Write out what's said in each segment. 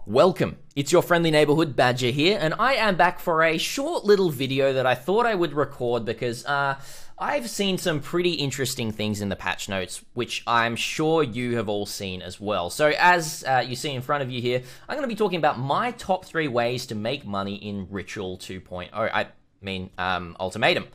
Welcome, it's your friendly neighborhood Badger here, and I am back for a short little video that I thought I would record because I've seen some pretty interesting things in the patch notes, which I'm sure you have all seen as well. So as you see in front of you here, I'm going to be talking about my top 3 ways to make money in Ritual 2.0, Ultimatum.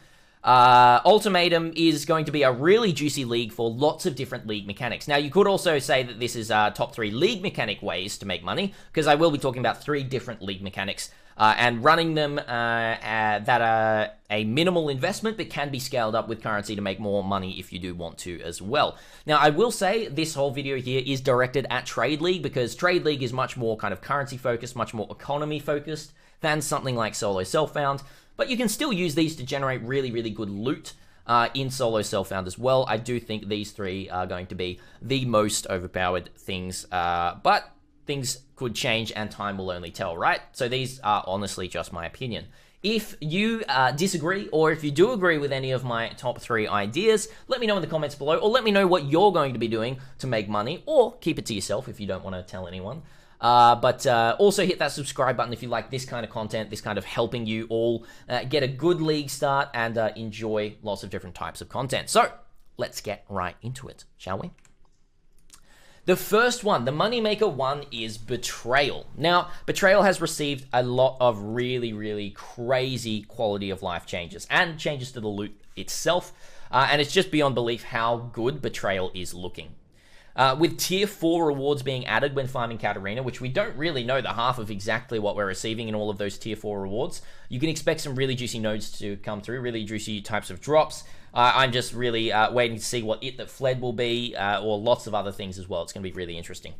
Ultimatum is going to be a really juicy league for lots of different league mechanics. Now, you could also say that this is top 3 league mechanic ways to make money, because I will be talking about 3 different league mechanics, and running them that are a minimal investment, but can be scaled up with currency to make more money if you do want to as well. Now, I will say this whole video here is directed at Trade League, because Trade League is much more kind of currency focused, much more economy focused than something like Solo Self-Found. But you can still use these to generate really, really good loot in Solo Self-Found as well. I do think these 3 are going to be the most overpowered things, but things could change and time will only tell, right? So these are honestly just my opinion. If you disagree, or if you do agree with any of my top 3 ideas, let me know in the comments below, or let me know what you're going to be doing to make money, or keep it to yourself if you don't want to tell anyone. But also hit that subscribe button if you like this kind of content, this kind of helping you all get a good league start and enjoy lots of different types of content. So let's get right into it, shall we? The first one, the moneymaker one, is Betrayal. Now, Betrayal has received a lot of really, really crazy quality of life changes and changes to the loot itself, and it's just beyond belief how good Betrayal is looking. With tier 4 rewards being added when farming Katarina, which we don't really know the half of exactly what we're receiving in all of those tier 4 rewards, you can expect some really juicy nodes to come through, really juicy types of drops. I'm just really waiting to see what It That Fled will be, or lots of other things as well. It's going to be really interesting.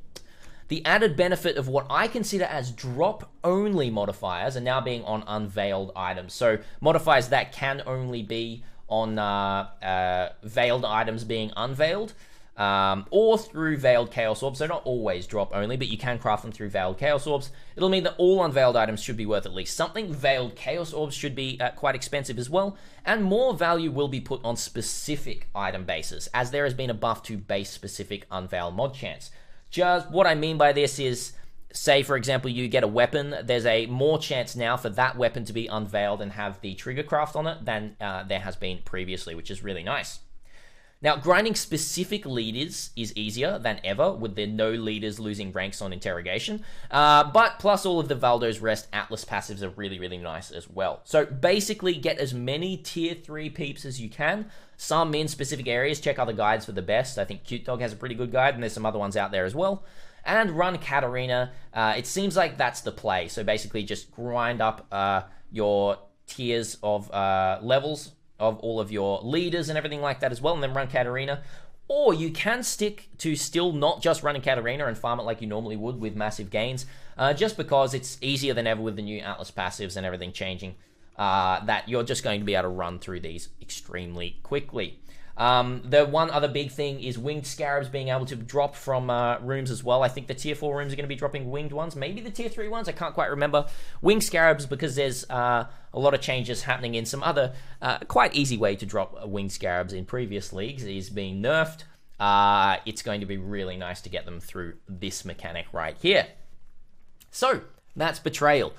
The added benefit of what I consider as drop-only modifiers are now being on unveiled items. So modifiers that can only be on veiled items being unveiled, or through Veiled Chaos Orbs, so not always drop only, but you can craft them through Veiled Chaos Orbs. It'll mean that all unveiled items should be worth at least something. Veiled Chaos Orbs should be quite expensive as well, and more value will be put on specific item bases, as there has been a buff to base-specific unveiled mod chance. Just what I mean by this is, say for example you get a weapon, there's a more chance now for that weapon to be unveiled and have the trigger craft on it than there has been previously, which is really nice. Now, grinding specific leaders is easier than ever, with the no leaders losing ranks on interrogation. But plus all of the Valdo's Rest Atlas passives are really, really nice as well. So basically get as many tier 3 peeps as you can. Some in specific areas, check other guides for the best. I think Cute Dog has a pretty good guide, and there's some other ones out there as well. And run Katarina. It seems like that's the play. So basically just grind up your tiers of levels of all of your leaders and everything like that as well, and then run Katarina. Or you can stick to still not just running Katarina and farm it like you normally would with massive gains, just because it's easier than ever with the new Atlas passives and everything changing, that you're just going to be able to run through these extremely quickly. The one other big thing is winged scarabs being able to drop from rooms as well. I think the tier 4 rooms are going to be dropping winged ones, maybe the tier 3 ones, I can't quite remember. Winged scarabs, because there's a lot of changes happening in some other quite easy way to drop winged scarabs in previous leagues, is being nerfed. It's going to be really nice to get them through this mechanic right here. So that's Betrayal.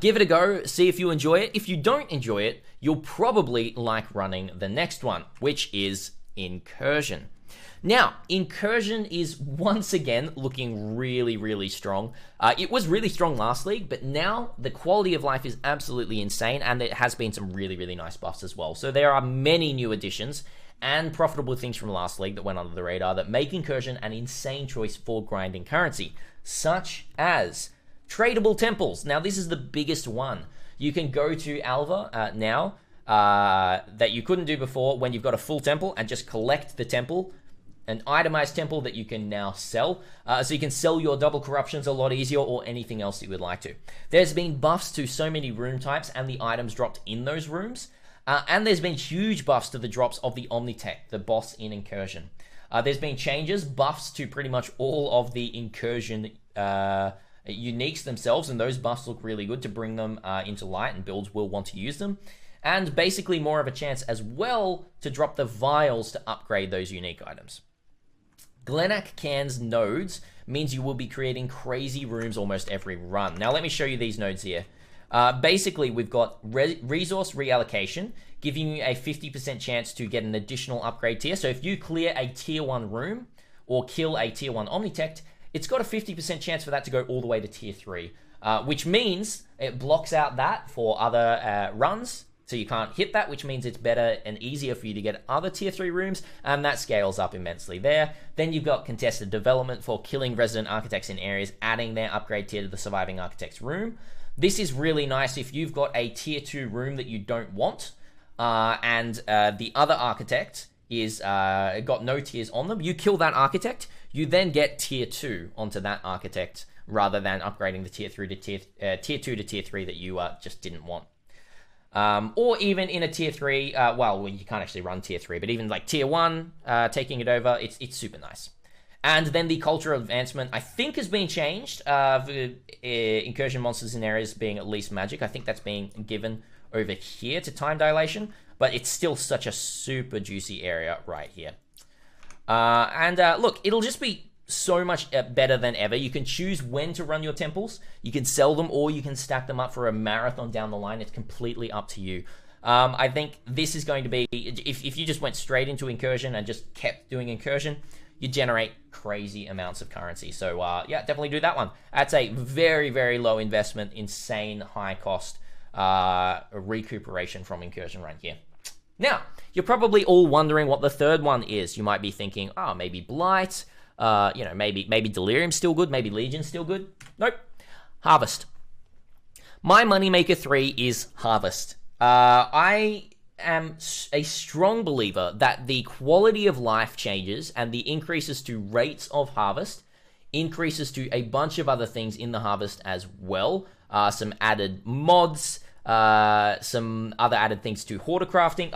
Give it a go, see if you enjoy it. If you don't enjoy it, you'll probably like running the next one, which is Incursion. Now, Incursion is once again looking really, really strong. It was really strong last league, but now the quality of life is absolutely insane, and there has been some really, really nice buffs as well. So there are many new additions and profitable things from last league that went under the radar that make Incursion an insane choice for grinding currency, such as tradable temples. Now, this is the biggest one. You can go to Alva now, that you couldn't do before, when you've got a full temple, and just collect the temple, an itemized temple that you can now sell. So you can sell your double corruptions a lot easier, or anything else you would like to. There's been buffs to so many room types and the items dropped in those rooms. And there's been huge buffs to the drops of the Omnitech, the boss in Incursion. There's been changes, buffs to pretty much all of the Incursion uniques themselves, and those buffs look really good to bring them into light, and builds will want to use them. and basically more of a chance as well to drop the vials to upgrade those unique items. Glenak Cairns nodes means you will be creating crazy rooms almost every run. Now let me show you these nodes here. Basically, we've got resource reallocation, giving you a 50% chance to get an additional upgrade tier. So if you clear a tier 1 room or kill a tier 1 Omnitect, it's got a 50% chance for that to go all the way to tier 3, which means it blocks out that for other runs. So you can't hit that, which means it's better and easier for you to get other tier 3 rooms, and that scales up immensely there. Then you've got contested development for killing resident architects in areas, adding their upgrade tier to the surviving architect's room. This is really nice if you've got a tier 2 room that you don't want, and the other architect is got no tiers on them. You kill that architect, you then get tier 2 onto that architect, rather than upgrading the tier 3 to tier 2 to tier 3 that you just didn't want. Or even in a tier 3, well, you can't actually run tier 3, but even like tier 1, taking it over, it's super nice. And then the cultural advancement, I think, has been changed. Incursion monsters in areas being at least magic. I think that's being given over here to time dilation, but it's still such a super juicy area right here. Look, it'll just be so much better than ever. You can choose when to run your temples. You can sell them, or you can stack them up for a marathon down the line. It's completely up to you. I think this is going to be, if you just went straight into Incursion and just kept doing Incursion, you generate crazy amounts of currency. So yeah, definitely do that one. That's a very, very low investment, insane high cost recuperation from Incursion right here. Now, you're probably all wondering what the third one is. You might be thinking, oh, maybe Blight, you know, maybe Delirium's still good, maybe Legion's still good. Nope. Harvest. My Moneymaker 3 is Harvest. I am a strong believer that the quality of life changes and the increases to rates of harvest increases to a bunch of other things in the harvest as well. Some added mods, some other added things to horticrafting.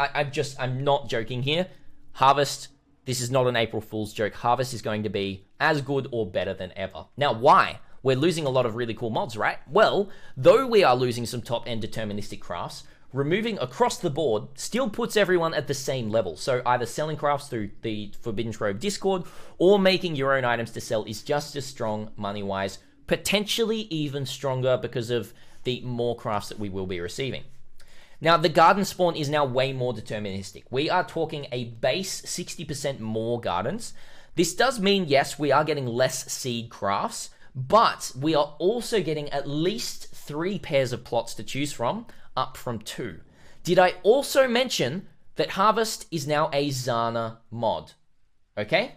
I'm not joking here. Harvest, this is not an April Fool's joke. Harvest is going to be as good or better than ever. Now, why? We're losing a lot of really cool mods, right? Well, though we are losing some top-end deterministic crafts, removing across the board still puts everyone at the same level. So either selling crafts through the Forbidden Trove Discord or making your own items to sell is just as strong money-wise, potentially even stronger because of the more crafts that we will be receiving. Now, the garden spawn is now way more deterministic. We are talking a base 60% more gardens. This does mean, yes, we are getting less seed crafts, but we are also getting at least 3 pairs of plots to choose from, up from 2. Did I also mention that Harvest is now a Zana mod? Okay?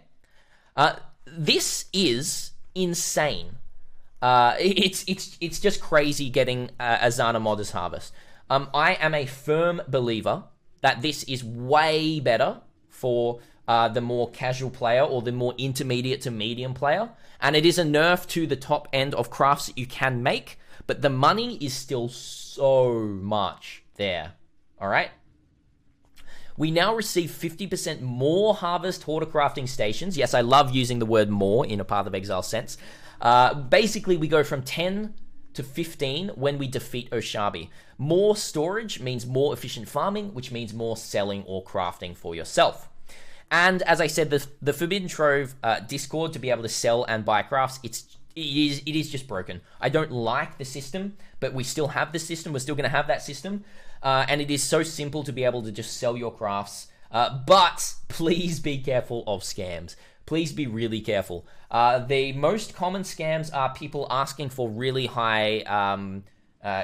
This is insane. It's just crazy getting a Zana mod as Harvest. I am a firm believer that this is way better for the more casual player or the more intermediate to medium player, and it is a nerf to the top end of crafts that you can make, but the money is still so much there. All right? We now receive 50% more Harvest horticrafting stations. Yes, I love using the word more in a Path of Exile sense. Basically, we go from 10 to 15 when we defeat Oshabi. More storage means more efficient farming, which means more selling or crafting for yourself. And as I said, the Forbidden Trove Discord to be able to sell and buy crafts, it is just broken. I don't like the system, but we still have the system. We're still going to have that system. And it is so simple to be able to just sell your crafts. But please be careful of scams. Please be really careful. The most common scams are people asking for really high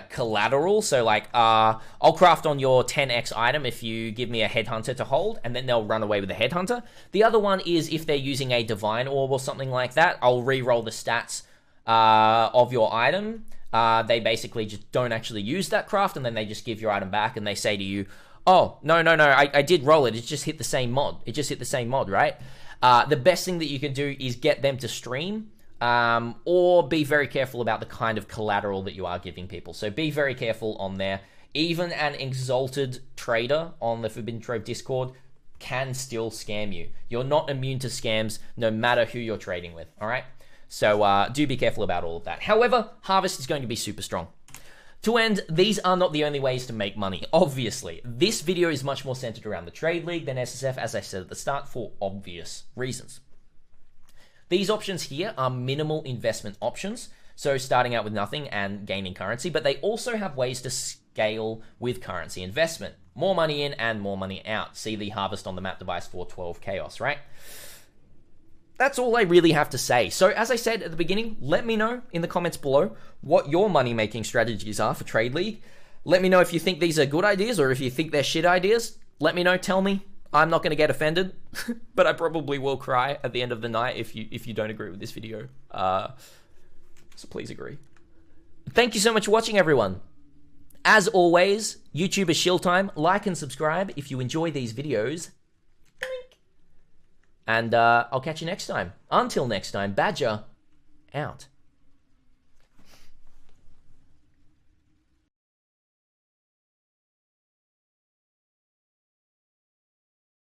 collateral. So like, I'll craft on your 10x item if you give me a headhunter to hold, and then they'll run away with the headhunter. The other one is if they're using a divine orb or something like that, I'll re-roll the stats of your item. They basically just don't actually use that craft, and then they just give your item back, and they say to you, oh, no, I did roll it. It just hit the same mod. It just hit the same mod, right? The best thing that you can do is get them to stream, or be very careful about the kind of collateral that you are giving people. So be very careful on there. Even an exalted trader on the Forbidden Trove Discord can still scam you. You're not immune to scams no matter who you're trading with, all right? So do be careful about all of that. However, Harvest is going to be super strong. To end, these are not the only ways to make money, obviously. This video is much more centered around the Trade League than SSF, as I said at the start, for obvious reasons. These options here are minimal investment options, so starting out with nothing and gaining currency, but they also have ways to scale with currency investment. More money in and more money out. See the harvest on the map device for 12 chaos, right? That's all I really have to say. So as I said at the beginning, let me know in the comments below what your money-making strategies are for Trade League. Let me know if you think these are good ideas or if you think they're shit ideas. Let me know, tell me. I'm not going to get offended, but I probably will cry at the end of the night if you don't agree with this video. So please agree. Thank you so much for watching, everyone. As always, YouTuber shill time. Like and subscribe if you enjoy these videos. And I'll catch you next time. Until next time, Badger out.